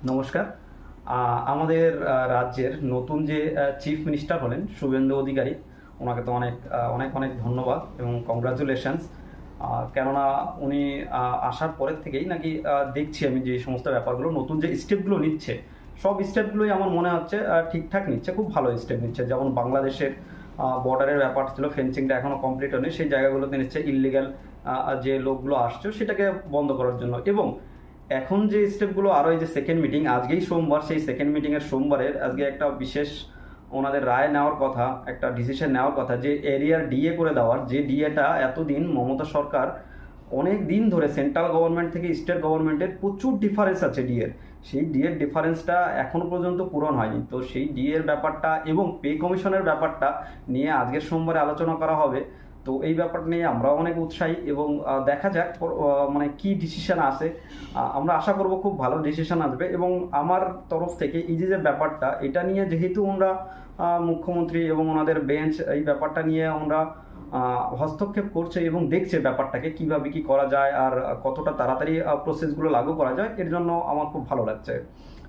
নমস্কার। আমাদের রাজ্যের নতুন যে চিফ মিনিস্টার হলেন শুভেন্দু অধিকারী, ওনাকে তো অনেক অনেক অনেক ধন্যবাদ এবং কংগ্রাচুলেশনস। কেননা উনি আসার পরের থেকেই নাকি দেখছি আমি যে সমস্ত ব্যাপারগুলো নতুন যে স্টেপগুলো নিচ্ছে, সব স্টেপগুলোই আমার মনে হচ্ছে ঠিকঠাক নিচ্ছে, খুব ভালো স্টেপ নিচ্ছে। যেমন বাংলাদেশের বর্ডারের ব্যাপার ছিল, ফেন্সিংটা এখনও কমপ্লিট হয়নি, সেই জায়গাগুলোতে নিচ্ছে ইললিগাল যে লোকগুলো আসছে সেটাকে বন্ধ করার জন্য। এবং এখন যে স্টেপগুলো আরও, এই যে সেকেন্ড মিটিং, আজকেই সোমবার, সেই সেকেন্ড মিটিংয়ের সোমবারের আজকে একটা বিশেষ ওনাদের রায় নেওয়ার কথা, একটা ডিসিশন নেওয়ার কথা যে এরিয়ার ডিএ করে দেওয়ার, যে ডিএটা এতদিন মমতা সরকার অনেক দিন ধরে সেন্ট্রাল গভর্নমেন্ট থেকে স্টেট গভর্নমেন্টের প্রচুর ডিফারেন্স আছে ডিএর, সেই ডিএর ডিফারেন্সটা এখনও পর্যন্ত পূরণ হয়নি। তো সেই ডিএর ব্যাপারটা এবং পে কমিশনের ব্যাপারটা নিয়ে আজকের সোমবারে আলোচনা করা হবে। তো এই ব্যাপারটা নিয়ে আমরাও অনেক উৎসাহী এবং দেখা যাক মানে কি ডিসিশন আসে। আমরা আশা করব খুব ভালো ডিসিশন আসবে। এবং আমার তরফ থেকে এই যে যে ব্যাপারটা, এটা নিয়ে যেহেতু আমরা মুখ্যমন্ত্রী এবং ওনাদের বেঞ্চ এই ব্যাপারটা নিয়ে আমরা হস্তক্ষেপ করছে এবং দেখছে ব্যাপারটাকে কিভাবে কি করা যায় আর কতটা তাড়াতাড়ি প্রসেসগুলো লাগু করা যায়, এর জন্য আমার খুব ভালো লাগছে।